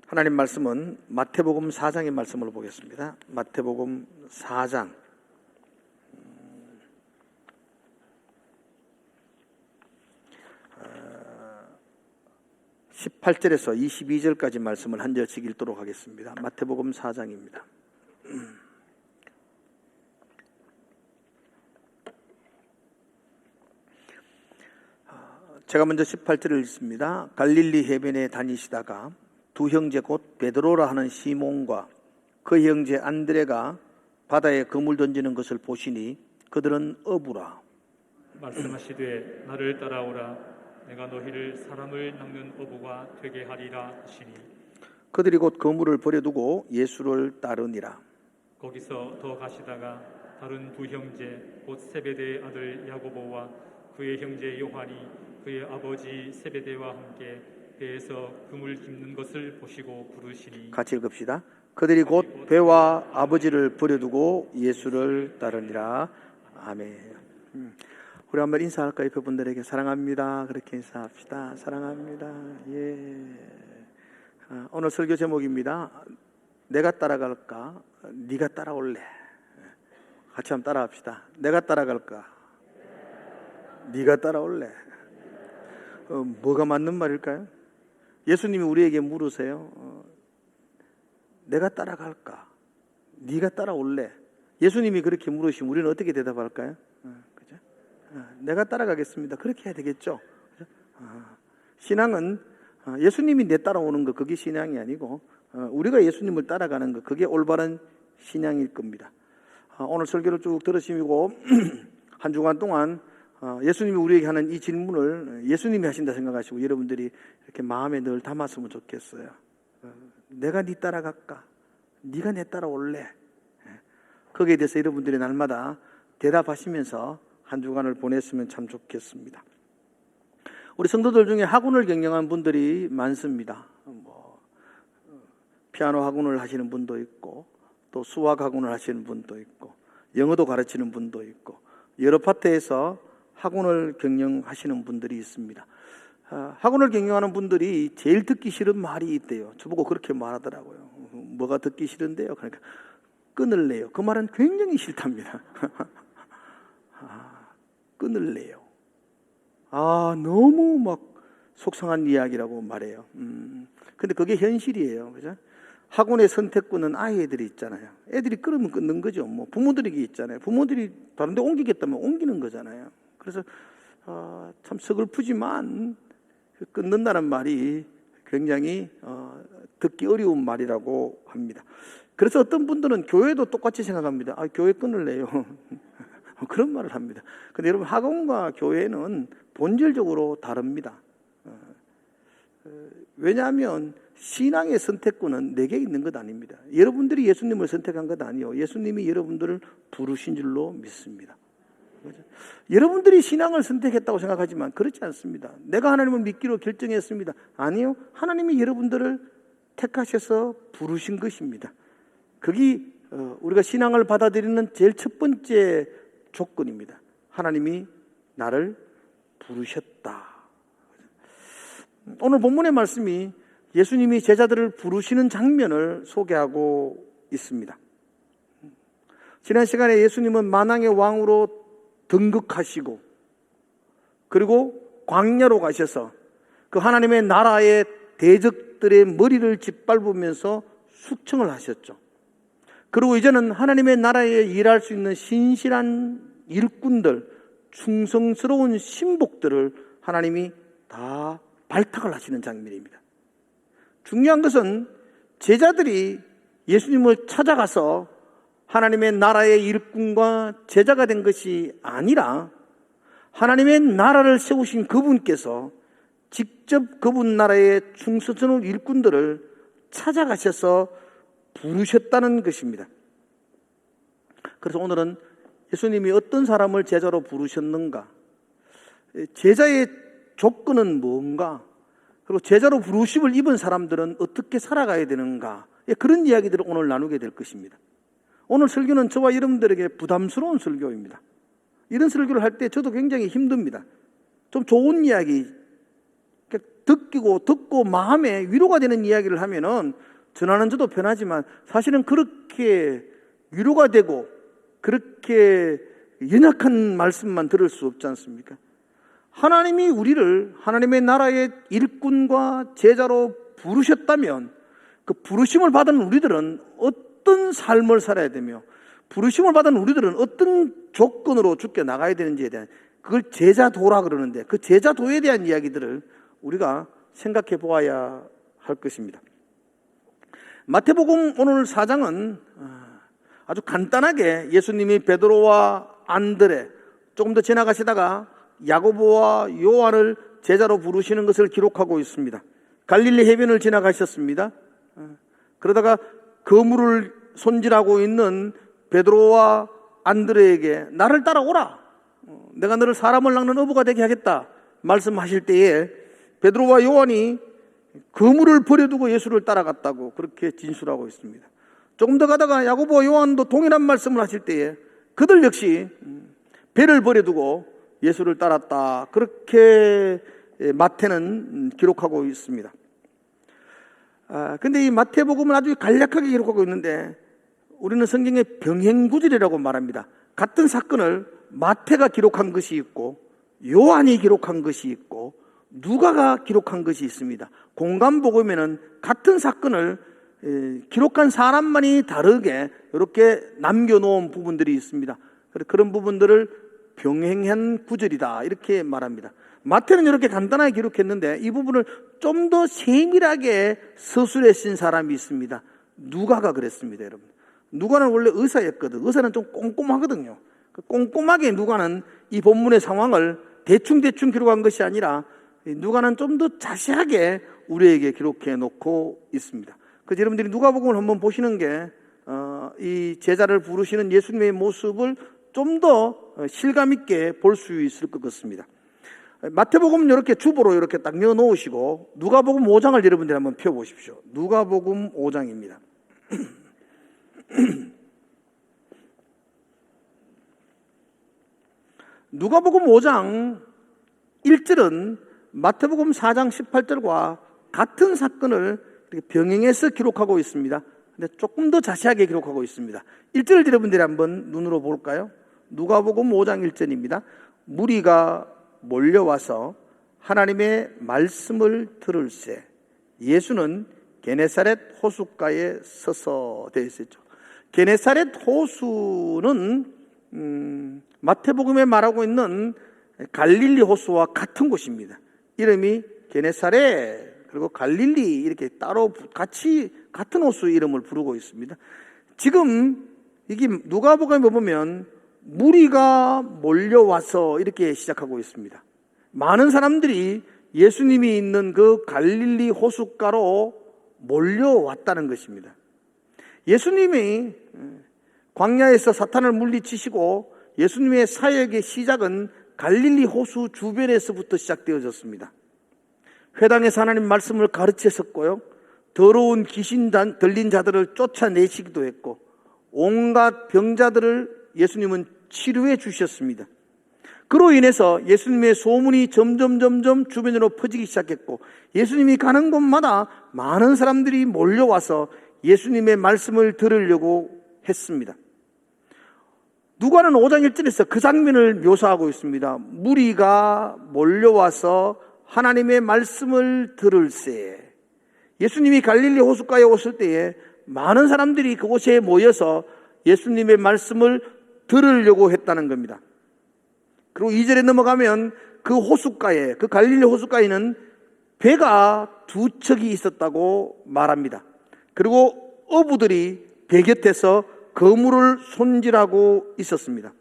하나님 말씀은 마태복음 4장의 말씀을 보겠습니다. 마태복음 4장 18절에서 22절까지 말씀을 한 절씩 읽도록 하겠습니다. 마태복음 4장입니다. 제가 먼저 18절을 읽습니다. 갈릴리 해변에 다니시다가 두 형제 곧 베드로라 하는 시몬과 그 형제 안드레가 바다에 그물 던지는 것을 보시니 그들은 어부라. 말씀하시되 나를 따라오라. 내가 너희를 사람을 낚는 어부가 되게 하리라 하시니 그들이 곧 그물을 버려두고 예수를 따르니라. 거기서 더 가시다가 다른 두 형제 곧 세베대의 아들 야고보와 그의 형제 요한이 그의 아버지 세베대와 함께 배에서 그물 깁는 것을 보시고 부르시니 같이 읽읍시다. 그들이 곧 배와 아버지를 버려두고 예수를 따르니라. 아멘. 우리 한번 인사할까요? 옆에 분들에게 사랑합니다. 그렇게 인사합시다. 사랑합니다. 예. 오늘 설교 제목입니다. 내가 따라갈까? 네가 따라올래? 같이 한번 따라합시다. 내가 따라갈까? 네가 따라올래? 뭐가 맞는 말일까요? 예수님이 우리에게 물으세요. 내가 따라갈까? 네가 따라올래? 예수님이 그렇게 물으시면 우리는 어떻게 대답할까요? 그죠? 내가 따라가겠습니다. 그렇게 해야 되겠죠? 그죠? 신앙은 예수님이 내 따라오는 거 그게 신앙이 아니고 우리가 예수님을 따라가는 거 그게 올바른 신앙일 겁니다. 오늘 설교를 쭉 들으시고 한 주간 동안 예수님이 우리에게 하는 이 질문을 예수님이 하신다 생각하시고 여러분들이 이렇게 마음에 늘 담았으면 좋겠어요. 내가 네 따라갈까? 네가 내 따라올래? 거기에 대해서 여러분들이 날마다 대답하시면서 한 주간을 보냈으면 참 좋겠습니다. 우리 성도들 중에 학원을 경영한 분들이 많습니다. 피아노 학원을 하시는 분도 있고 또 수학 학원을 하시는 분도 있고 영어도 가르치는 분도 있고 여러 파트에서 학원을 경영하시는 분들이 있습니다. 학원을 경영하는 분들이 제일 듣기 싫은 말이 있대요. 저보고 그렇게 말하더라고요. 뭐가 듣기 싫은데요? 그러니까 끊을래요. 그 말은 굉장히 싫답니다. 끊을래요. 너무 막 속상한 이야기라고 말해요. 근데 그게 현실이에요. 그죠? 학원의 선택권은 아이들이 있잖아요. 애들이 끊으면 끊는 거죠. 부모들에게 있잖아요. 부모들이 다른 데 옮기겠다면 옮기는 거잖아요. 그래서 참 서글프지만 끊는다는 말이 굉장히 듣기 어려운 말이라고 합니다. 그래서 어떤 분들은 교회도 똑같이 생각합니다. 교회 끊을래요. 그런 말을 합니다. 근데 여러분 학원과 교회는 본질적으로 다릅니다. 왜냐하면 신앙의 선택권은 내게 있는 것 아닙니다. 여러분들이 예수님을 선택한 것 아니요. 예수님이 여러분들을 부르신 줄로 믿습니다. 그렇죠? 여러분들이 신앙을 선택했다고 생각하지만 그렇지 않습니다. 내가 하나님을 믿기로 결정했습니다. 아니요. 하나님이 여러분들을 택하셔서 부르신 것입니다. 그게 우리가 신앙을 받아들이는 제일 첫 번째 조건입니다. 하나님이 나를 부르셨다. 오늘 본문의 말씀이 예수님이 제자들을 부르시는 장면을 소개하고 있습니다. 지난 시간에 예수님은 만왕의 왕으로 등극하시고 그리고 광야로 가셔서 그 하나님의 나라의 대적들의 머리를 짓밟으면서 숙청을 하셨죠. 그리고 이제는 하나님의 나라에 일할 수 있는 신실한 일꾼들, 충성스러운 신복들을 하나님이 다 발탁을 하시는 장면입니다. 중요한 것은 제자들이 예수님을 찾아가서 하나님의 나라의 일꾼과 제자가 된 것이 아니라 하나님의 나라를 세우신 그분께서 직접 그분 나라의 충성스러운 일꾼들을 찾아가셔서 부르셨다는 것입니다. 그래서 오늘은 예수님이 어떤 사람을 제자로 부르셨는가, 제자의 조건은 뭔가, 그리고 제자로 부르심을 입은 사람들은 어떻게 살아가야 되는가, 그런 이야기들을 오늘 나누게 될 것입니다. 오늘 설교는 저와 여러분들에게 부담스러운 설교입니다. 이런 설교를 할 때 저도 굉장히 힘듭니다. 좀 좋은 이야기, 듣고 마음에 위로가 되는 이야기를 하면은 전하는 저도 편하지만 사실은 그렇게 위로가 되고 그렇게 연약한 말씀만 들을 수 없지 않습니까? 하나님이 우리를 하나님의 나라의 일꾼과 제자로 부르셨다면 그 부르심을 받은 우리들은 어떤 삶을 살아야 되며 부르심을 받은 우리들은 어떤 조건으로 죽게 나가야 되는지에 대한 그걸 제자도라 그러는데 그 제자도에 대한 이야기들을 우리가 생각해 보아야 할 것입니다. 마태복음 오늘 4장은 아주 간단하게 예수님이 베드로와 안드레 조금 더 지나가시다가 야고보와 요한을 제자로 부르시는 것을 기록하고 있습니다. 갈릴리 해변을 지나가셨습니다. 그러다가 그물을 손질하고 있는 베드로와 안드레에게 나를 따라오라, 내가 너를 사람을 낚는 어부가 되게 하겠다 말씀하실 때에 베드로와 요한이 그물을 버려두고 예수를 따라갔다고 그렇게 진술하고 있습니다. 조금 더 가다가 야고보와 요한도 동일한 말씀을 하실 때에 그들 역시 배를 버려두고 예수를 따랐다, 그렇게 마태는 기록하고 있습니다. 근데 이 마태복음은 아주 간략하게 기록하고 있는데 우리는 성경의 병행구절이라고 말합니다. 같은 사건을 마태가 기록한 것이 있고 요한이 기록한 것이 있고 누가가 기록한 것이 있습니다. 공간복음에는 같은 사건을 기록한 사람만이 다르게 이렇게 남겨놓은 부분들이 있습니다. 그런 부분들을 병행한 구절이다 이렇게 말합니다. 마태는 이렇게 간단하게 기록했는데 이 부분을 좀 더 세밀하게 서술해 쓴 사람이 있습니다. 누가가 그랬습니다. 여러분, 누가는 원래 의사였거든. 의사는 좀 꼼꼼하거든요. 꼼꼼하게 누가는 이 본문의 상황을 대충 기록한 것이 아니라 누가는 좀 더 자세하게 우리에게 기록해 놓고 있습니다. 그래서 여러분들이 누가복음을 한번 보시는 게 이 제자를 부르시는 예수님의 모습을 좀 더 실감 있게 볼 수 있을 것 같습니다. 마태복음은 이렇게 주보로 이렇게 딱 넣어 놓으시고 누가복음 5장을 여러분들이 한번 펴 보십시오. 누가복음 5장입니다. 누가복음 5장 1절은 마태복음 4장 18절과 같은 사건을 병행해서 기록하고 있습니다. 근데 조금 더 자세하게 기록하고 있습니다. 1절을 여러분들이 한번 눈으로 볼까요? 누가복음 5장 1절입니다. 무리가 몰려와서 하나님의 말씀을 들을새 예수는 게네사렛 호숫가에 서서 되어 있었죠. 게네사렛 호수는 마태복음에 말하고 있는 갈릴리 호수와 같은 곳입니다. 이름이 게네사렛 그리고 갈릴리 이렇게 따로 같이 같은 호수 이름을 부르고 있습니다. 지금 이게 누가복음에 보면 무리가 몰려와서 이렇게 시작하고 있습니다. 많은 사람들이 예수님이 있는 그 갈릴리 호숫가로 몰려왔다는 것입니다. 예수님이 광야에서 사탄을 물리치시고 예수님의 사역의 시작은 갈릴리 호수 주변에서부터 시작되어졌습니다. 회당에서 하나님 말씀을 가르치셨고요, 더러운 귀신 들린 자들을 쫓아내시기도 했고 온갖 병자들을 예수님은 치료해 주셨습니다. 그로 인해서 예수님의 소문이 점점 주변으로 퍼지기 시작했고 예수님이 가는 곳마다 많은 사람들이 몰려와서 예수님의 말씀을 들으려고 했습니다. 누가는 5장 1절에서 그 장면을 묘사하고 있습니다. 무리가 몰려와서 하나님의 말씀을 들을새. 예수님이 갈릴리 호숫가에 오실 때에 많은 사람들이 그곳에 모여서 예수님의 말씀을 들으려고 했다는 겁니다. 그리고 2절에 넘어가면 그 호숫가에, 그 갈릴리 호숫가에는 배가 2척이 있었다고 말합니다. 그리고 어부들이 배 곁에서 그물을 손질하고 있었습니다.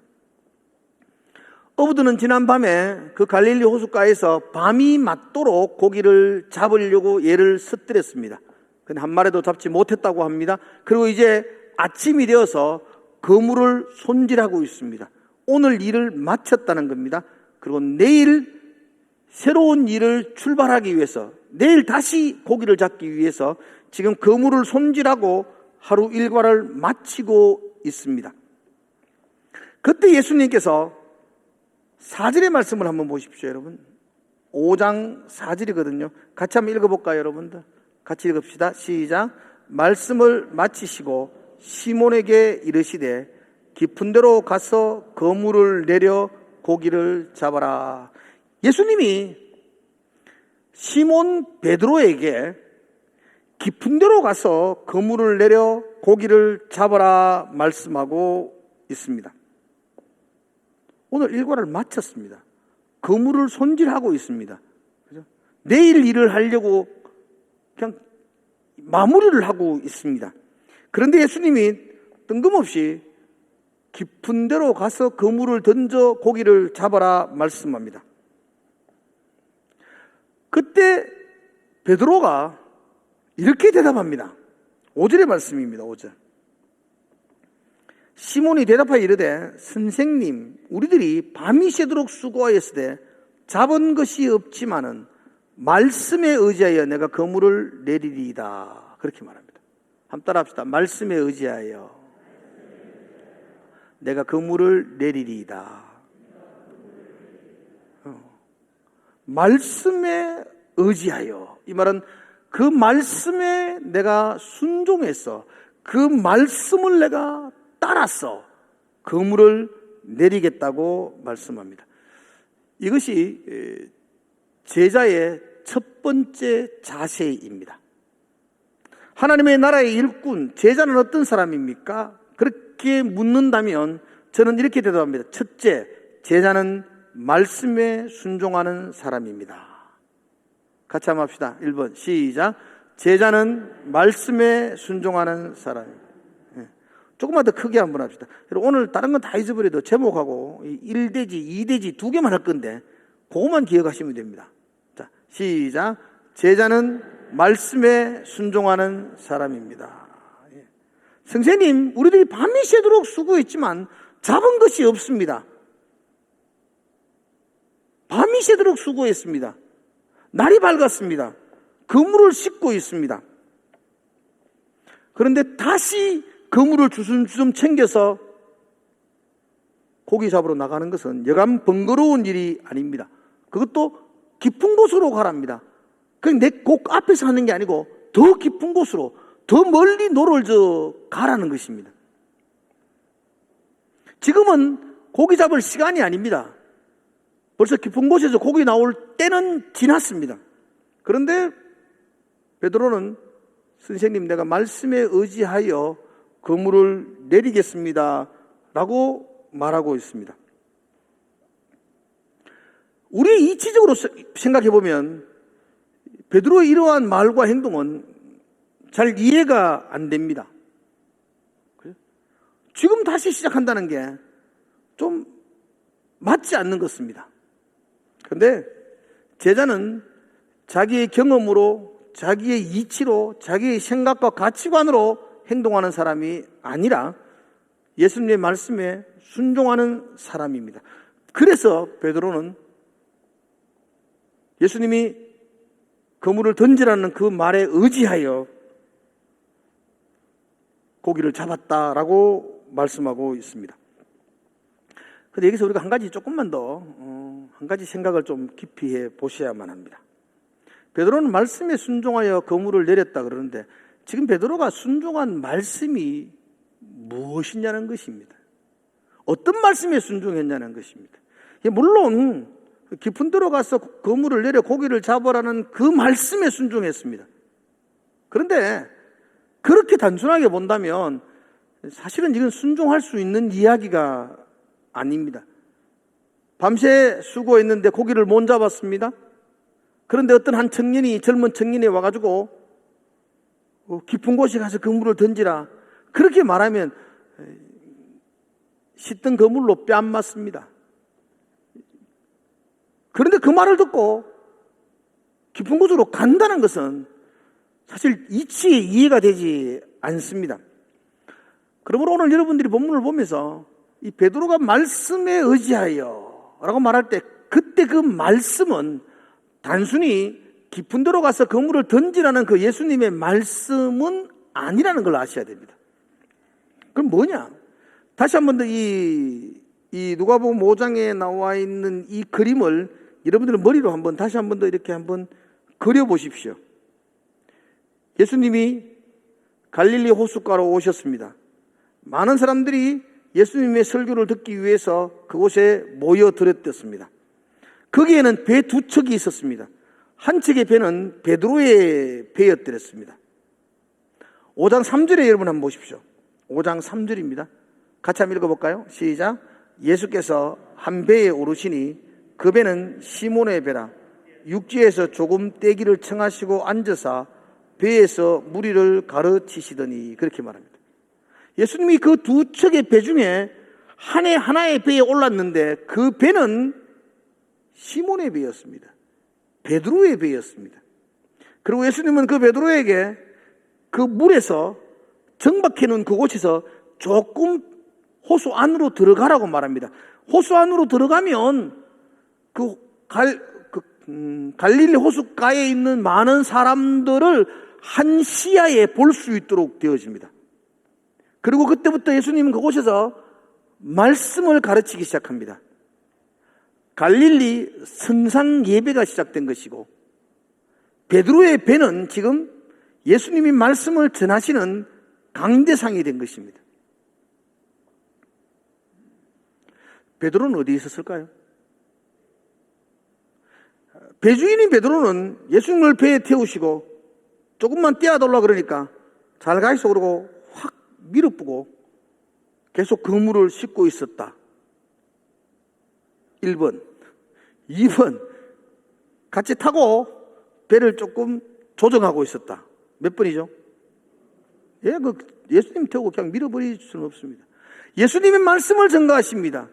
어부들은 지난밤에 그 갈릴리 호숫가에서 밤이 맞도록 고기를 잡으려고 얘를 흩뜨렸습니다. 근데 한 마리도 잡지 못했다고 합니다. 그리고 이제 아침이 되어서 그물을 손질하고 있습니다. 오늘 일을 마쳤다는 겁니다. 그리고 내일 새로운 일을 출발하기 위해서, 내일 다시 고기를 잡기 위해서 지금 그물을 손질하고 하루 일과를 마치고 있습니다. 그때 예수님께서 4절의 말씀을 한번 보십시오, 여러분. 5장 4절이거든요. 같이 한번 읽어볼까요, 여러분들? 같이 읽읍시다. 시작. 말씀을 마치시고 시몬에게 이르시되 깊은 데로 가서 그물을 내려 고기를 잡아라. 예수님이 시몬 베드로에게 깊은 데로 가서 그물을 내려 고기를 잡아라 말씀하고 있습니다. 오늘 일과를 마쳤습니다. 그물을 손질하고 있습니다. 그죠? 내일 일을 하려고 그냥 마무리를 하고 있습니다. 그런데 예수님이 뜬금없이 깊은 데로 가서 그물을 던져 고기를 잡아라 말씀합니다. 그때 베드로가 이렇게 대답합니다. 5절의 말씀입니다. 5절. 시몬이 대답하여 이르되 선생님 우리들이 밤이 새도록 수고하였으되 잡은 것이 없지만은 말씀에 의지하여 내가 그물을 내리리이다. 그렇게 말합니다. 한번 따라합시다. 말씀에 의지하여 내가 그물을 내리리이다. 말씀에 의지하여, 이 말은 그 말씀에 내가 순종해서 그 말씀을 내가 따라서 그물을 내리겠다고 말씀합니다. 이것이 제자의 첫 번째 자세입니다. 하나님의 나라의 일꾼, 제자는 어떤 사람입니까? 그렇게 묻는다면 저는 이렇게 대답합니다. 첫째, 제자는 말씀에 순종하는 사람입니다. 같이 한번 합시다. 1번 시작. 제자는 말씀에 순종하는 사람입니다. 조금만 더 크게 한번 합시다. 오늘 다른 건 다 잊어버려도 제목하고 1대지, 2대지 2개만 할 건데 그것만 기억하시면 됩니다. 자, 시작. 제자는 말씀에 순종하는 사람입니다. 선생님, 우리들이 밤이 새도록 수고했지만 잡은 것이 없습니다. 밤이 새도록 수고했습니다. 날이 밝았습니다. 그물을 싣고 있습니다. 그런데 다시 그물을 주섬주섬 챙겨서 고기 잡으러 나가는 것은 여간 번거로운 일이 아닙니다. 그것도 깊은 곳으로 가랍니다. 그냥 내 곡 앞에서 하는 게 아니고 더 깊은 곳으로, 더 멀리 노를 저 가라는 것입니다. 지금은 고기 잡을 시간이 아닙니다. 벌써 깊은 곳에서 고기 나올 때는 지났습니다. 그런데 베드로는 선생님, 내가 말씀에 의지하여 그물을 내리겠습니다 라고 말하고 있습니다. 우리 이치적으로 생각해 보면 베드로의 이러한 말과 행동은 잘 이해가 안 됩니다. 지금 다시 시작한다는 게 좀 맞지 않는 것입니다. 그런데 제자는 자기의 경험으로, 자기의 이치로, 자기의 생각과 가치관으로 행동하는 사람이 아니라 예수님의 말씀에 순종하는 사람입니다. 그래서 베드로는 예수님이 그물을 던지라는 그 말에 의지하여 고기를 잡았다라고 말씀하고 있습니다. 그런데 여기서 우리가 한 가지 조금만 더 한 가지 생각을 좀 깊이 해 보셔야만 합니다. 베드로는 말씀에 순종하여 그물을 내렸다 그러는데 지금 베드로가 순종한 말씀이 무엇이냐는 것입니다. 어떤 말씀에 순종했냐는 것입니다. 물론 깊은 데로 가서 그물을 내려 고기를 잡으라는 그 말씀에 순종했습니다. 그런데 그렇게 단순하게 본다면 사실은 이건 순종할 수 있는 이야기가 아닙니다. 밤새 수고했는데 고기를 못 잡았습니다. 그런데 어떤 한 청년이, 젊은 청년이 와가지고 깊은 곳에 가서 그물을 던지라 그렇게 말하면 씻던 그물로 뺨 맞습니다. 그런데 그 말을 듣고 깊은 곳으로 간다는 것은 사실 이치에 이해가 되지 않습니다. 그러므로 오늘 여러분들이 본문을 보면서 이 베드로가 말씀에 의지하여 라고 말할 때 그때 그 말씀은 단순히 깊은 데로 가서 그물을 던지라는 그 예수님의 말씀은 아니라는 걸 아셔야 됩니다. 그럼 뭐냐? 다시 한 번 더 이 누가복음 5장에 나와 있는 이 그림을 여러분들은 머리로 다시 한번 더 이렇게 한번 그려보십시오. 예수님이 갈릴리 호숫가로 오셨습니다. 많은 사람들이 예수님의 설교를 듣기 위해서 그곳에 모여들었습니다. 거기에는 배 두 척이 있었습니다. 한 척의 배는 베드로의 배였더랬습니다. 5장 3절에 여러분 한번 보십시오. 5장 3절입니다. 같이 한번 읽어볼까요? 시작. 예수께서 한 배에 오르시니 그 배는 시몬의 배라. 육지에서 조금 떼기를 청하시고 앉으사 배에서 무리를 가르치시더니, 그렇게 말합니다. 예수님이 그 두 척의 배 중에 하나의 배에 올랐는데 그 배는 시몬의 배였습니다. 베드로의 배였습니다. 그리고 예수님은 그 베드로에게 그 물에서 정박해 놓은 그곳에서 조금 호수 안으로 들어가라고 말합니다. 호수 안으로 들어가면 갈릴리 호숫가에 있는 많은 사람들을 한 시야에 볼 수 있도록 되어집니다. 그리고 그때부터 예수님은 그곳에서 말씀을 가르치기 시작합니다. 갈릴리 선상 예배가 시작된 것이고, 베드로의 배는 지금 예수님이 말씀을 전하시는 강대상이 된 것입니다. 베드로는 어디에 있었을까요? 배주인인 베드로는 예수님을 배에 태우시고 조금만 떼어달라 그러니까 잘 가있어 그러고 확 밀어쁘고 계속 그물을 싣고 있었다. 1번. 2번. 같이 타고 배를 조금 조정하고 있었다. 몇 번이죠? 예수님 태우고 그냥 밀어버릴 수는 없습니다. 예수님의 말씀을 전가하십니다.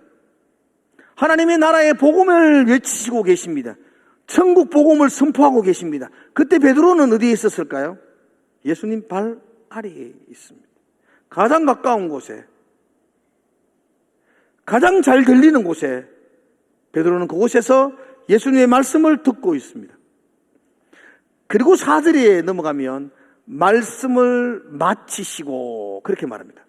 하나님의 나라의 복음을 외치시고 계십니다. 천국 복음을 선포하고 계십니다. 그때 베드로는 어디에 있었을까요? 예수님 발 아래에 있습니다. 가장 가까운 곳에, 가장 잘 들리는 곳에 베드로는 그곳에서 예수님의 말씀을 듣고 있습니다. 그리고 4절에 넘어가면 말씀을 마치시고, 그렇게 말합니다.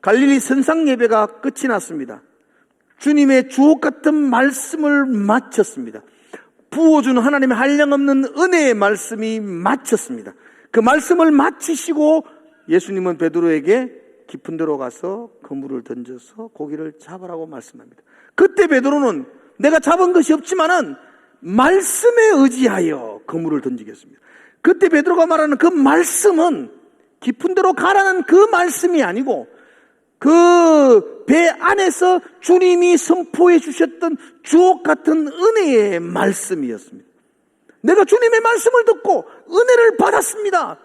갈릴리 선상 예배가 끝이 났습니다. 주님의 주옥 같은 말씀을 마쳤습니다. 부어주는 하나님의 한량없는 은혜의 말씀이 마쳤습니다. 그 말씀을 마치시고 예수님은 베드로에게 깊은 데로 가서 그물을 던져서 고기를 잡으라고 말씀합니다. 그때 베드로는 내가 잡은 것이 없지만은 말씀에 의지하여 그물을 던지겠습니다. 그때 베드로가 말하는 그 말씀은 깊은 데로 가라는 그 말씀이 아니고 그 배 안에서 주님이 선포해 주셨던 주옥 같은 은혜의 말씀이었습니다. 내가 주님의 말씀을 듣고 은혜를 받았습니다.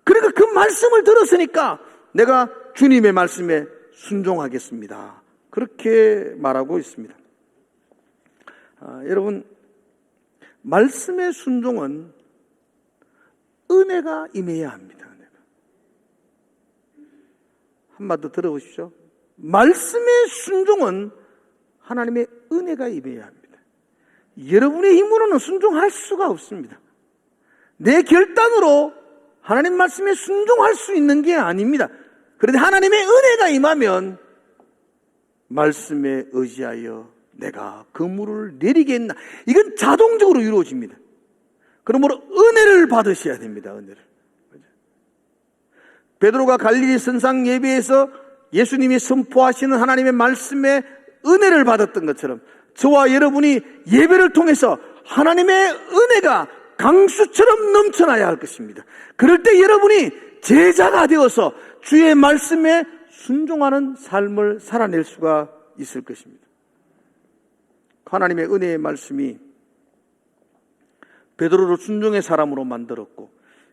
그러니까 그 말씀을 들었으니까 내가 주님의 말씀에 순종하겠습니다. 그렇게 말하고 있습니다. 여러분, 말씀의 순종은 은혜가 임해야 합니다. 한마디 더 들어보십시오. 말씀의 순종은 하나님의 은혜가 임해야 합니다. 여러분의 힘으로는 순종할 수가 없습니다. 내 결단으로 하나님 말씀에 순종할 수 있는 게 아닙니다. 그런데 하나님의 은혜가 임하면 말씀에 의지하여 내가 그물을 내리겠나, 이건 자동적으로 이루어집니다. 그러므로 은혜를 받으셔야 됩니다. 은혜를. 베드로가 갈릴리 선상 예배에서 예수님이 선포하시는 하나님의 말씀에 은혜를 받았던 것처럼 저와 여러분이 예배를 통해서 하나님의 은혜가 강수처럼 넘쳐나야 할 것입니다. 그럴 때 여러분이 제자가 되어서 주의 말씀에 순종하는 삶을 살아낼 수가 있을 것입니다. 하나님의 은혜의 말씀이 베드로를 순종의 사람으로 만들었고,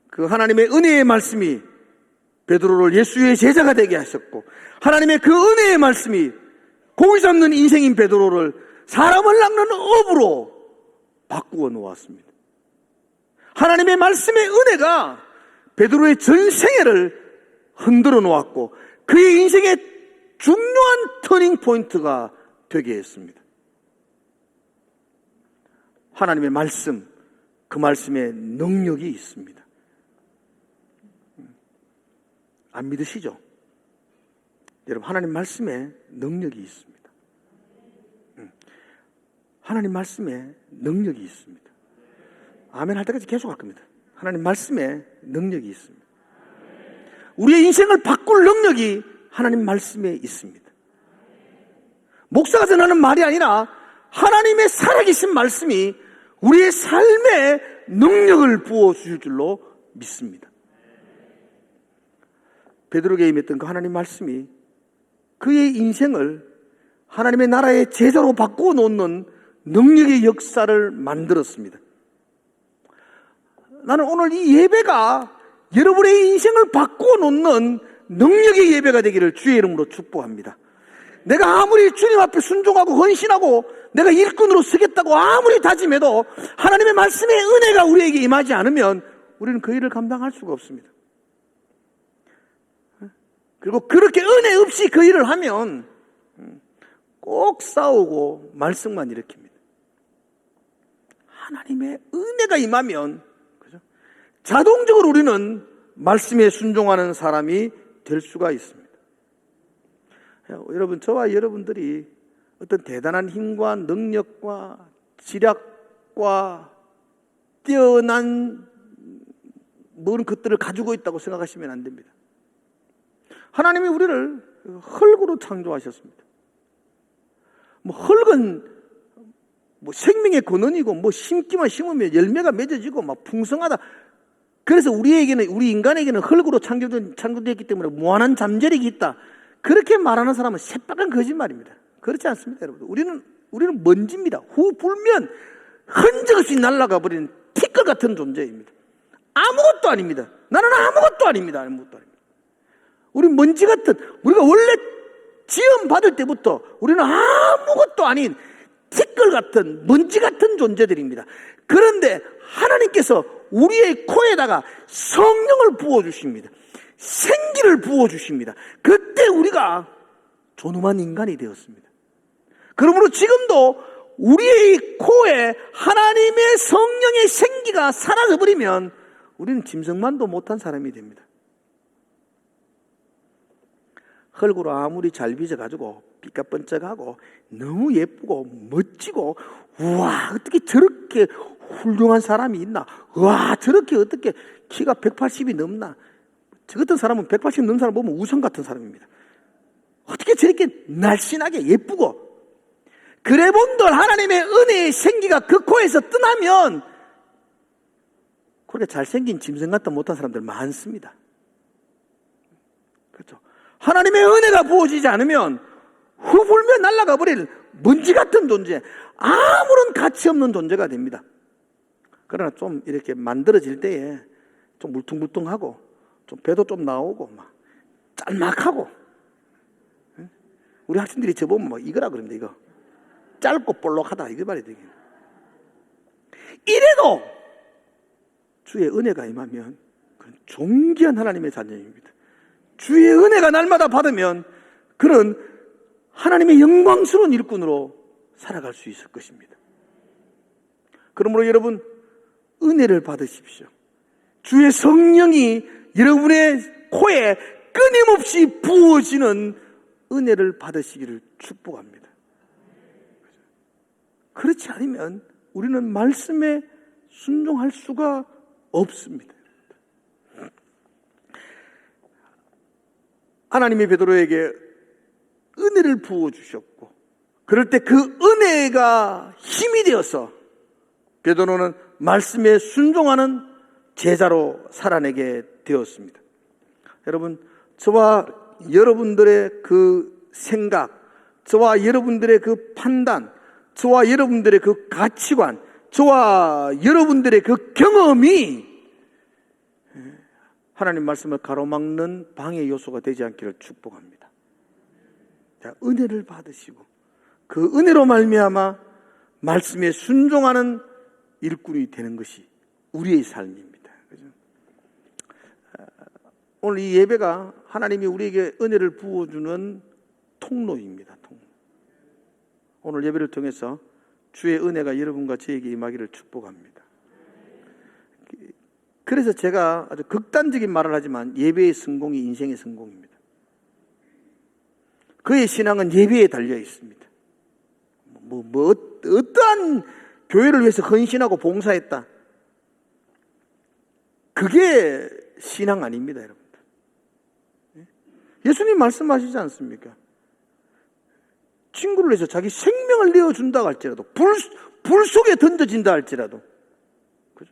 그 하나님의 은혜의 말씀이 베드로를 예수의 제자가 되게 하셨고, 하나님의 그 은혜의 말씀이 고기 잡는 인생인 베드로를 사람을 낚는 업으로 바꾸어 놓았습니다. 하나님의 말씀의 은혜가 베드로의 전생애를 흔들어 놓았고 그의 인생의 중요한 터닝 포인트가 되게 했습니다. 하나님의 말씀, 그 말씀에 능력이 있습니다. 안 믿으시죠? 여러분, 하나님 말씀에 능력이 있습니다. 하나님 말씀에 능력이 있습니다. 아멘 할 때까지 계속 할 겁니다. 하나님 말씀에 능력이 있습니다. 우리의 인생을 바꿀 능력이 하나님 말씀에 있습니다. 목사가 전하는 말이 아니라 하나님의 살아계신 말씀이 우리의 삶에 능력을 부어주실 줄로 믿습니다. 베드로에게 임했던 그 하나님 말씀이 그의 인생을 하나님의 나라의 제자로 바꾸어 놓는 능력의 역사를 만들었습니다. 나는 오늘 이 예배가 여러분의 인생을 바꾸어 놓는 능력의 예배가 되기를 주의 이름으로 축복합니다. 내가 아무리 주님 앞에 순종하고 헌신하고 내가 일꾼으로 서겠다고 아무리 다짐해도 하나님의 말씀의 은혜가 우리에게 임하지 않으면 우리는 그 일을 감당할 수가 없습니다. 그리고 그렇게 은혜 없이 그 일을 하면 꼭 싸우고 말썽만 일으킵니다. 하나님의 은혜가 임하면 자동적으로 우리는 말씀에 순종하는 사람이 될 수가 있습니다. 여러분, 저와 여러분들이 어떤 대단한 힘과 능력과 지략과 뛰어난 모든 것들을 가지고 있다고 생각하시면 안 됩니다. 하나님이 우리를 흙으로 창조하셨습니다. 흙은 생명의 근원이고 심기만 심으면 열매가 맺어지고 풍성하다. 그래서 우리 인간에게는 흙으로 창조되었기 때문에 무한한 잠재력이 있다. 그렇게 말하는 사람은 새빨간 거짓말입니다. 그렇지 않습니다, 여러분. 우리는 먼지입니다. 후 불면 흔적 없이 날아가 버리는 티끌 같은 존재입니다. 아무것도 아닙니다. 나는 아무것도 아닙니다. 아무것도 아닙니다. 우리 먼지 같은, 우리가 원래 지음 받을 때부터 우리는 아무것도 아닌 티끌 같은 먼지 같은 존재들입니다. 그런데 하나님께서 우리의 코에다가 성령을 부어주십니다. 생기를 부어주십니다. 그때 우리가 존엄한 인간이 되었습니다. 그러므로 지금도 우리의 코에 하나님의 성령의 생기가 사라져버리면 우리는 짐승만도 못한 사람이 됩니다. 흙으로 아무리 잘 빚어가지고 삐까번쩍하고 너무 예쁘고 멋지고 우와 어떻게 저렇게 훌륭한 사람이 있나, 와 저렇게 어떻게 키가 180이 넘나, 저 같은 사람은 180 넘는 사람 보면 우상 같은 사람입니다. 어떻게 저렇게 날씬하게 예쁘고, 그래 본들 하나님의 은혜의 생기가 그 코에서 떠나면 그렇게 잘생긴 짐승 같은 못한 사람들 많습니다. 그렇죠? 하나님의 은혜가 부어지지 않으면 후불며 날아가 버릴 먼지 같은 존재, 아무런 가치 없는 존재가 됩니다. 그러나 좀 이렇게 만들어질 때에 좀 물퉁물퉁하고 좀 배도 좀 나오고 막 짤막하고, 우리 학생들이 저보면 막 이거라 그럽니다. 이거 짧고 볼록하다 이거 말이야 되게. 이래도 주의 은혜가 임하면 그는 존귀한 하나님의 자녀입니다. 주의 은혜가 날마다 받으면 그는 하나님의 영광스러운 일꾼으로 살아갈 수 있을 것입니다. 그러므로 여러분 은혜를 받으십시오. 주의 성령이 여러분의 코에 끊임없이 부어지는 은혜를 받으시기를 축복합니다. 그렇지 않으면 우리는 말씀에 순종할 수가 없습니다. 하나님이 베드로에게 은혜를 부어주셨고, 그럴 때 그 은혜가 힘이 되어서 베드로는 말씀에 순종하는 제자로 살아내게 되었습니다. 여러분, 저와 여러분들의 그 생각, 저와 여러분들의 그 판단, 저와 여러분들의 그 가치관, 저와 여러분들의 그 경험이 하나님 말씀을 가로막는 방해 요소가 되지 않기를 축복합니다. 자, 은혜를 받으시고 그 은혜로 말미암아 말씀에 순종하는 일꾼이 되는 것이 우리의 삶입니다. 그죠? 오늘 이 예배가 하나님이 우리에게 은혜를 부어주는 통로입니다. 통로. 오늘 예배를 통해서 주의 은혜가 여러분과 저에게 임하기를 축복합니다. 그래서 제가 아주 극단적인 말을 하지만 예배의 성공이 인생의 성공입니다. 그의 신앙은 예배에 달려 있습니다. 어떠한 교회를 위해서 헌신하고 봉사했다. 그게 신앙 아닙니다, 여러분들. 예수님 말씀하시지 않습니까? 친구를 위해서 자기 생명을 내어준다 할지라도, 불 속에 던져진다 할지라도, 그죠?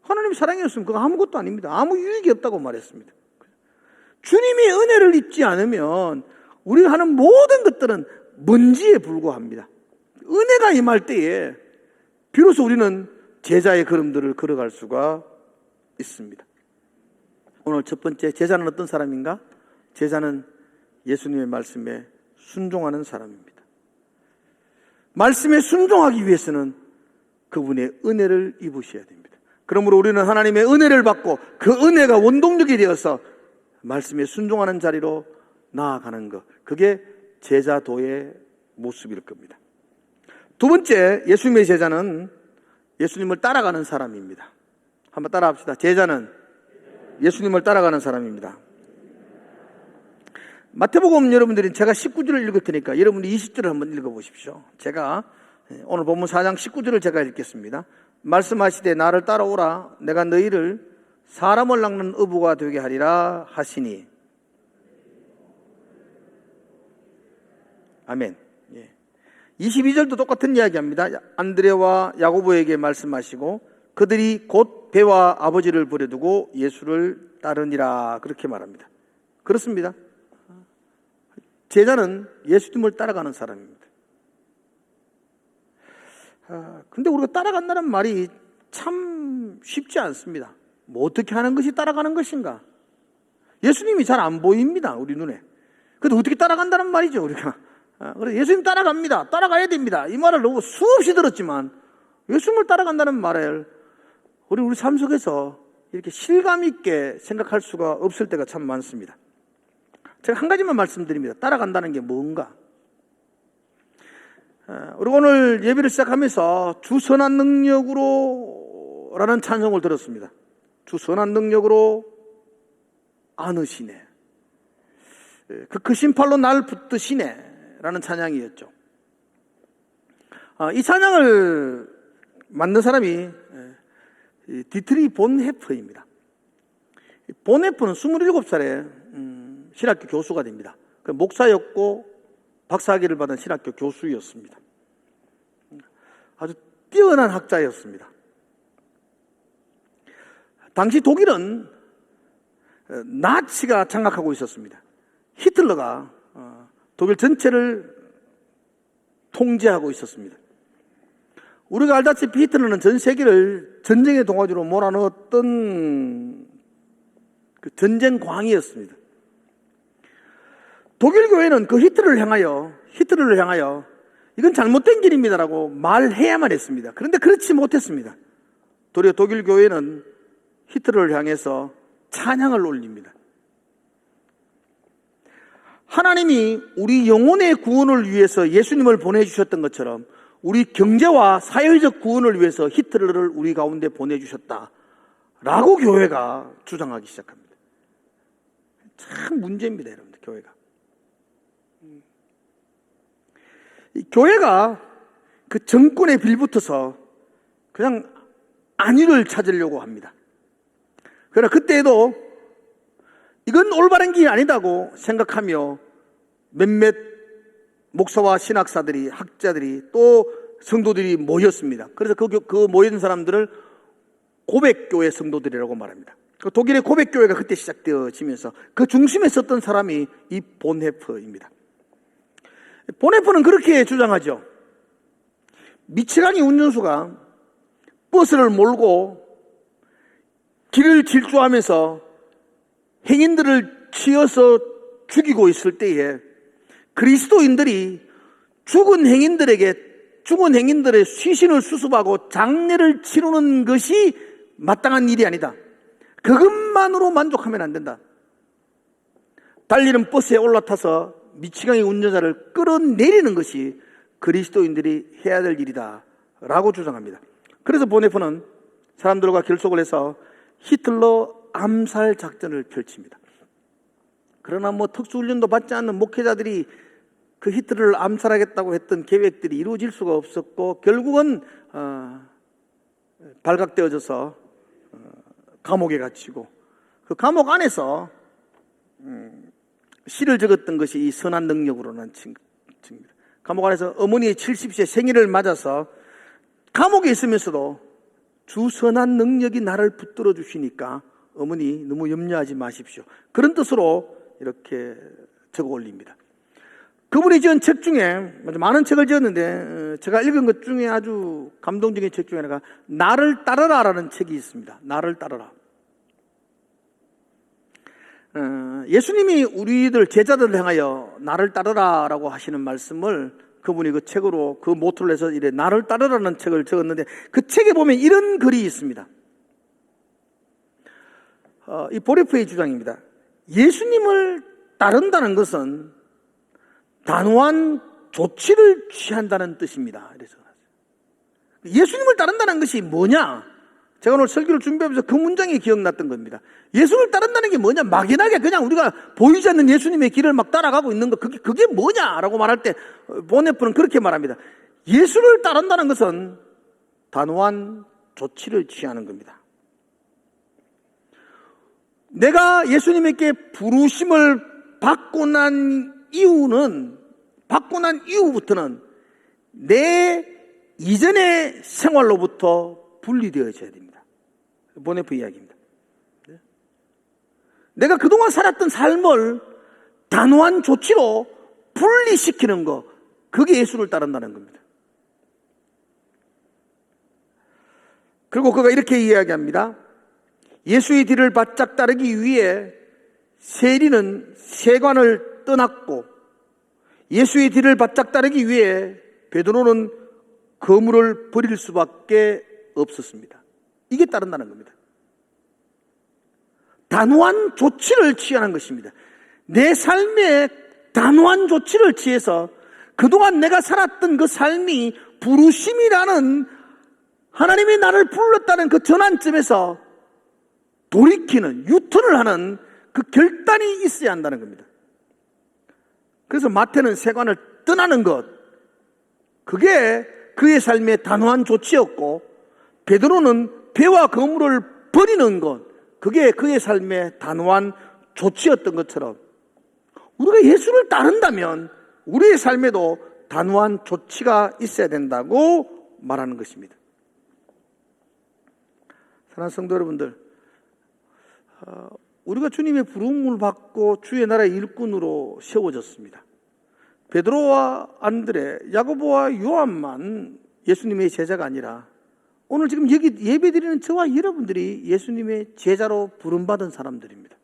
하나님 사랑이었으면 그거 아무것도 아닙니다. 아무 유익이 없다고 말했습니다. 주님의 은혜를 입지 않으면 우리가 하는 모든 것들은 먼지에 불과합니다. 은혜가 임할 때에 비로소 우리는 제자의 걸음들을 걸어갈 수가 있습니다. 오늘 첫 번째, 제자는 어떤 사람인가? 제자는 예수님의 말씀에 순종하는 사람입니다. 말씀에 순종하기 위해서는 그분의 은혜를 입으셔야 됩니다. 그러므로 우리는 하나님의 은혜를 받고 그 은혜가 원동력이 되어서 말씀에 순종하는 자리로 나아가는 것, 그게 제자도의 모습일 겁니다. 두 번째, 예수님의 제자는 예수님을 따라가는 사람입니다. 한번 따라합시다. 제자는 예수님을 따라가는 사람입니다. 마태복음 여러분들이 제가 19절을 읽을 테니까 여러분이 20절을 한번 읽어보십시오. 제가 오늘 본문 4장 19절을 제가 읽겠습니다. 말씀하시되 나를 따라오라. 내가 너희를 사람을 낚는 어부가 되게 하리라 하시니. 아멘. 22절도 똑같은 이야기합니다. 안드레와 야고보에게 말씀하시고 그들이 곧 배와 아버지를 버려두고 예수를 따르니라, 그렇게 말합니다. 그렇습니다. 제자는 예수님을 따라가는 사람입니다. 근데 우리가 따라간다는 말이 참 쉽지 않습니다. 뭐 어떻게 하는 것이 따라가는 것인가? 예수님이 잘 안 보입니다, 우리 눈에. 그래도 어떻게 따라간다는 말이죠, 우리가. 그래서 예수님 따라갑니다. 따라가야 됩니다. 이 말을 너무 수없이 들었지만 예수님을 따라간다는 말을 우리 삶 속에서 이렇게 실감 있게 생각할 수가 없을 때가 참 많습니다. 제가 한 가지만 말씀드립니다. 따라간다는 게 뭔가? 우리 오늘 예배를 시작하면서 주 선한 능력으로 라는 찬송을 들었습니다. 주 선한 능력으로 안으시네. 그 크신 팔로 날 붙드시네 라는 찬양이었죠. 이 찬양을 만든 사람이 디트리 본헤프입니다. 본헤프는 27살에 신학교 교수가 됩니다. 목사였고 박사학위를 받은 신학교 교수였습니다. 아주 뛰어난 학자였습니다. 당시 독일은 나치가 장악하고 있었습니다. 히틀러가 독일 전체를 통제하고 있었습니다. 우리가 알다시피 히틀러는 전 세계를 전쟁의 동아지로 몰아넣었던 그 전쟁광이었습니다. 독일 교회는 그 히틀러를 향하여 이건 잘못된 길입니다라고 말해야만 했습니다. 그런데 그렇지 못했습니다. 도리어 독일 교회는 히틀러를 향해서 찬양을 올립니다. 하나님이 우리 영혼의 구원을 위해서 예수님을 보내주셨던 것처럼 우리 경제와 사회적 구원을 위해서 히틀러를 우리 가운데 보내주셨다라고 교회가 주장하기 시작합니다. 참 문제입니다, 여러분들, 교회가. 교회가 그 정권에 빌붙어서 그냥 안위를 찾으려고 합니다. 그러나 그때에도 이건 올바른 길이 아니다고 생각하며 몇몇 목사와 신학사들이, 학자들이, 또 성도들이 모였습니다. 그래서 그 모인 사람들을 고백교회 성도들이라고 말합니다. 독일의 고백교회가 그때 시작되어지면서 그 중심에 섰던 사람이 이 본헤프입니다. 본헤프는 그렇게 주장하죠. 미치광이 운전수가 버스를 몰고 길을 질주하면서 행인들을 치어서 죽이고 있을 때에 그리스도인들이 죽은 행인들의 시신을 수습하고 장례를 치르는 것이 마땅한 일이 아니다. 그것만으로 만족하면 안 된다. 달리는 버스에 올라타서 미치광이 운전자를 끌어내리는 것이 그리스도인들이 해야 될 일이다 라고 주장합니다. 그래서 본헤프는 사람들과 결속을 해서 히틀러 암살 작전을 펼칩니다. 그러나 특수훈련도 받지 않는 목회자들이 그 히틀러를 암살하겠다고 했던 계획들이 이루어질 수가 없었고 결국은 발각되어져서 감옥에 갇히고 그 감옥 안에서 시를 적었던 것이 이 선한 능력으로는 증입니다. 감옥 안에서 어머니의 70세 생일을 맞아서 감옥에 있으면서도 주 선한 능력이 나를 붙들어 주시니까 어머니 너무 염려하지 마십시오. 그런 뜻으로 이렇게 적어 올립니다. 그분이 지은 책 중에 많은 책을 지었는데 제가 읽은 것 중에 아주 감동적인 책 중에 하나가 나를 따르라라는 책이 있습니다. 나를 따르라. 예수님이 우리들 제자들을 향하여 나를 따르라라고 하시는 말씀을 그분이 그 책으로 그 모토를 해서 이래 나를 따르라는 책을 적었는데 그 책에 보면 이런 글이 있습니다. 이 보레프의 주장입니다. 예수님을 따른다는 것은 단호한 조치를 취한다는 뜻입니다. 그래서 예수님을 따른다는 것이 뭐냐? 제가 오늘 설교를 준비하면서 그 문장이 기억났던 겁니다. 예수를 따른다는 게 뭐냐? 막연하게 그냥 우리가 보이지 않는 예수님의 길을 막 따라가고 있는 거 그게 뭐냐라고 말할 때 보네프는 그렇게 말합니다. 예수를 따른다는 것은 단호한 조치를 취하는 겁니다. 내가 예수님에게 부르심을 받고 난 이후부터는 내 이전의 생활로부터 분리되어져야 됩니다. 보네프 이야기입니다. 내가 그동안 살았던 삶을 단호한 조치로 분리시키는 거, 그게 예수를 따른다는 겁니다. 그리고 그가 이렇게 이야기합니다. 예수의 뒤를 바짝 따르기 위해 세리는 세관을 떠났고 예수의 뒤를 바짝 따르기 위해 베드로는 거물을 버릴 수밖에 없었습니다. 이게 따른다는 겁니다. 단호한 조치를 취하는 것입니다. 내 삶에 단호한 조치를 취해서 그동안 내가 살았던 그 삶이 부르심이라는 하나님이 나를 불렀다는 그 전환점에서 돌이키는, 유턴을 하는 그 결단이 있어야 한다는 겁니다. 그래서 마태는 세관을 떠나는 것, 그게 그의 삶의 단호한 조치였고 베드로는 배와 거물을 버리는 것, 그게 그의 삶의 단호한 조치였던 것처럼 우리가 예수를 따른다면 우리의 삶에도 단호한 조치가 있어야 된다고 말하는 것입니다. 사랑하는 성도 여러분들, 우리가 주님의 부름을 받고 주의 나라의 일꾼으로 세워졌습니다. 베드로와 안드레, 야고보와 요한만 예수님의 제자가 아니라 오늘 지금 여기 예배드리는 저와 여러분들이 예수님의 제자로 부름받은 사람들입니다.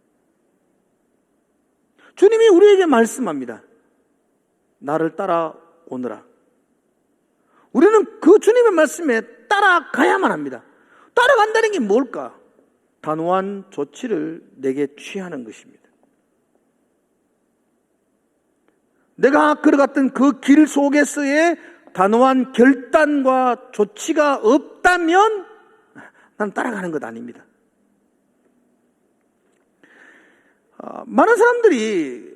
주님이 우리에게 말씀합니다. 나를 따라오너라. 우리는 그 주님의 말씀에 따라가야만 합니다. 따라간다는 게 뭘까? 단호한 조치를 내게 취하는 것입니다. 내가 걸어갔던 그 길 속에서의 단호한 결단과 조치가 없다면 난 따라가는 것 아닙니다. 많은 사람들이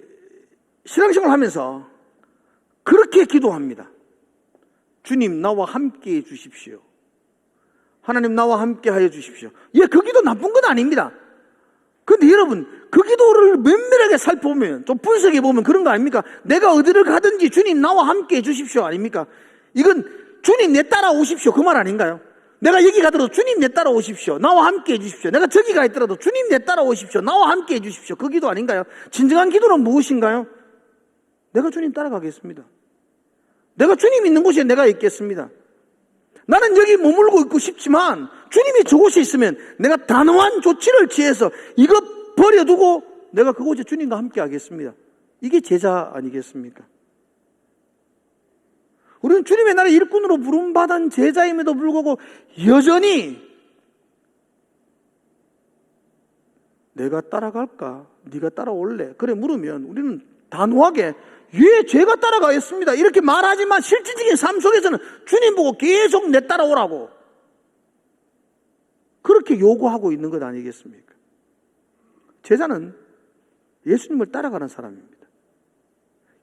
신앙생활을 하면서 그렇게 기도합니다. 주님, 나와 함께 해 주십시오. 하나님, 나와 함께 하여 주십시오. 예, 그 기도 나쁜 건 아닙니다. 그런데 여러분, 그 기도를 면밀하게 살펴보면, 좀 분석해 보면 그런 거 아닙니까? 내가 어디를 가든지 주님 나와 함께 해 주십시오 아닙니까? 이건 주님 내 따라오십시오 그 말 아닌가요? 내가 여기 가더라도 주님 내 따라오십시오, 나와 함께 해 주십시오. 내가 저기 가 있더라도 주님 내 따라오십시오, 나와 함께 해 주십시오. 그 기도 아닌가요? 진정한 기도는 무엇인가요? 내가 주님 따라가겠습니다. 내가 주님 있는 곳에 내가 있겠습니다. 나는 여기 머물고 있고 싶지만 주님이 저곳에 있으면 내가 단호한 조치를 취해서 이것 버려두고 내가 그곳에 주님과 함께 하겠습니다. 이게 제자 아니겠습니까? 우리는 주님의 나라의 일꾼으로 부름받은 제자임에도 불구하고 여전히 내가 따라갈까? 네가 따라올래? 그래 물으면 우리는 단호하게 예, 제가 따라가겠습니다 이렇게 말하지만 실질적인 삶 속에서는 주님 보고 계속 내 따라오라고 그렇게 요구하고 있는 것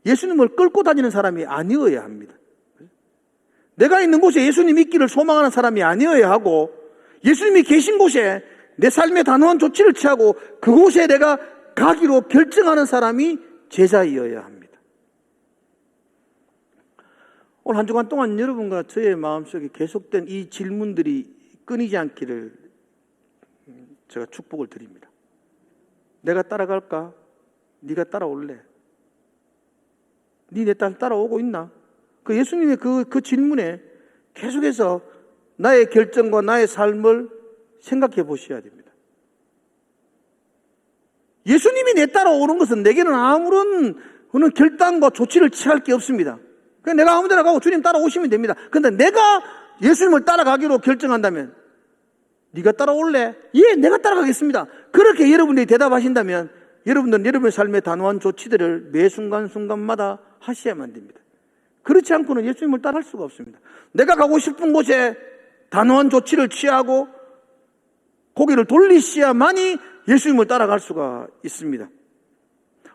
예수님을 끌고 다니는 사람이 아니어야 합니다. 내가 있는 곳에 예수님 있기를 소망하는 사람이 아니어야 하고, 예수님이 계신 곳에 내 삶의 단호한 조치를 취하고 그곳에 내가 가기로 결정하는 사람이 제자이어야 합니다. 오늘 한 주간 동안 여러분과 저의 마음속에 계속된 이 질문들이 끊이지 않기를 제가 축복을 드립니다. 내가 따라갈까? 네가 따라올래? 네 내 딸 따라오고 있나? 그 예수님의 그 질문에 계속해서 나의 결정과 나의 삶을 생각해 보셔야 됩니다. 예수님이 내 따라오는 것은 내게는 아무런 결단과 조치를 취할 게 없습니다. 그냥 내가 아무 데나 가고 주님 따라오시면 됩니다. 그런데 내가 예수님을 따라가기로 결정한다면, 네가 따라올래? 예, 내가 따라가겠습니다. 그렇게 여러분들이 대답하신다면 여러분들은 여러분의 삶의 단호한 조치들을 매 순간순간마다 하셔야만 됩니다. 그렇지 않고는 예수님을 따라갈 수가 없습니다. 내가 가고 싶은 곳에 단호한 조치를 취하고 고개를 돌리셔야만이 예수님을 따라갈 수가 있습니다.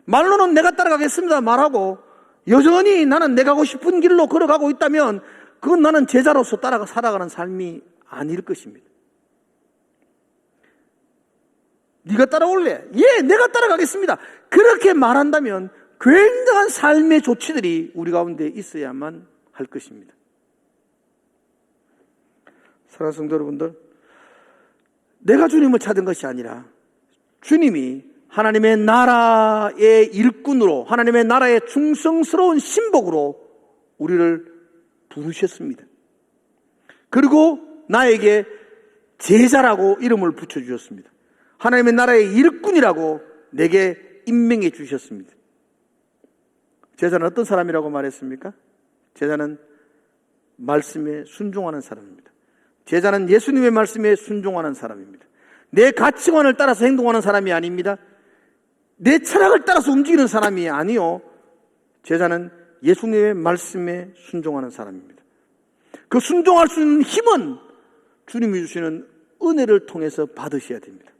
말로는 내가 따라가겠습니다 말하고 여전히 나는 내가 가고 싶은 길로 걸어가고 있다면 그건 나는 제자로서 살아가는 삶이 아닐 것입니다. 네가 따라올래? 예, 내가 따라가겠습니다. 그렇게 말한다면 굉장한 삶의 조치들이 우리 가운데 있어야만 할 것입니다. 사랑하는 성도 여러분들, 내가 주님을 찾은 것이 아니라 주님이 하나님의 나라의 일꾼으로, 하나님의 나라의 충성스러운 신복으로 우리를 부르셨습니다. 그리고 나에게 제자라고 이름을 붙여주셨습니다. 하나님의 나라의 일꾼이라고 내게 임명해 주셨습니다. 제자는 어떤 사람이라고 말했습니까? 제자는 말씀에 순종하는 사람입니다. 제자는 예수님의 말씀에 순종하는 사람입니다. 내 가치관을 따라서 행동하는 사람이 아닙니다. 내 철학을 따라서 움직이는 사람이 아니요, 제자는 예수님의 말씀에 순종하는 사람입니다. 그 순종할 수 있는 힘은 주님이 주시는 은혜를 통해서 받으셔야 됩니다.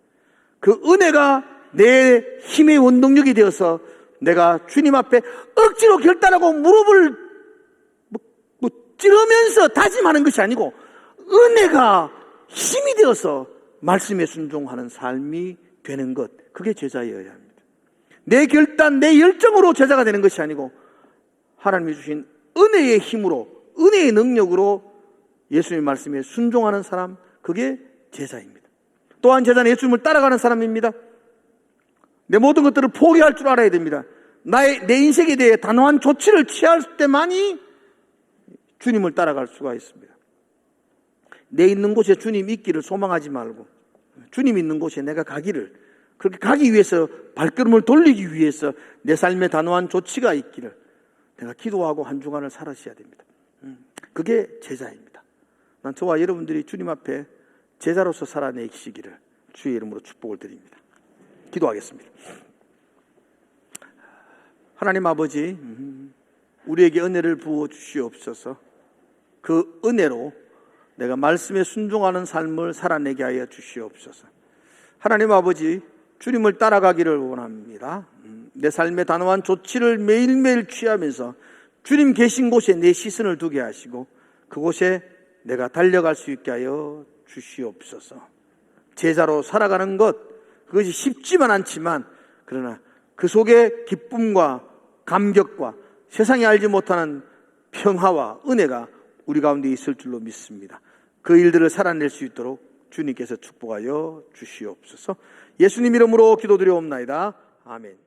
그 은혜가 내 힘의 원동력이 되어서 내가 주님 앞에 억지로 결단하고 무릎을 찌르면서 다짐하는 것이 아니고 은혜가 힘이 되어서 말씀에 순종하는 삶이 되는 것, 그게 제자여야 합니다. 내 결단, 내 열정으로 제자가 되는 것이 아니고 하나님이 주신 은혜의 힘으로, 은혜의 능력으로 예수님의 말씀에 순종하는 사람, 그게 제자입니다. 또한 제자는 예수님을 따라가는 사람입니다. 내 모든 것들을 포기할 줄 알아야 됩니다. 내 인생에 대해 단호한 조치를 취할 때만이 주님을 따라갈 수가 있습니다. 내 있는 곳에 주님 있기를 소망하지 말고 주님 있는 곳에 내가 가기를, 그렇게 가기 위해서 발걸음을 돌리기 위해서 내 삶에 단호한 조치가 있기를 내가 기도하고 한 주간을 살아셔야 됩니다. 그게 제자입니다. 난 저와 여러분들이 주님 앞에 제자로서 살아내시기를 주의 이름으로 축복을 드립니다. 기도하겠습니다. 하나님 아버지, 우리에게 은혜를 부어 주시옵소서. 그 은혜로 내가 말씀에 순종하는 삶을 살아내게 하여 주시옵소서. 하나님 아버지, 주님을 따라가기를 원합니다. 내 삶의 단호한 조치를 매일매일 취하면서 주님 계신 곳에 내 시선을 두게 하시고 그곳에 내가 달려갈 수 있게 하여 주시옵소서. 제자로 살아가는 것, 그것이 쉽지만 않지만 그러나 그 속에 기쁨과 감격과 세상이 알지 못하는 평화와 은혜가 우리 가운데 있을 줄로 믿습니다. 그 일들을 살아낼 수 있도록 주님께서 축복하여 주시옵소서. 예수님 이름으로 기도드려옵나이다. 아멘.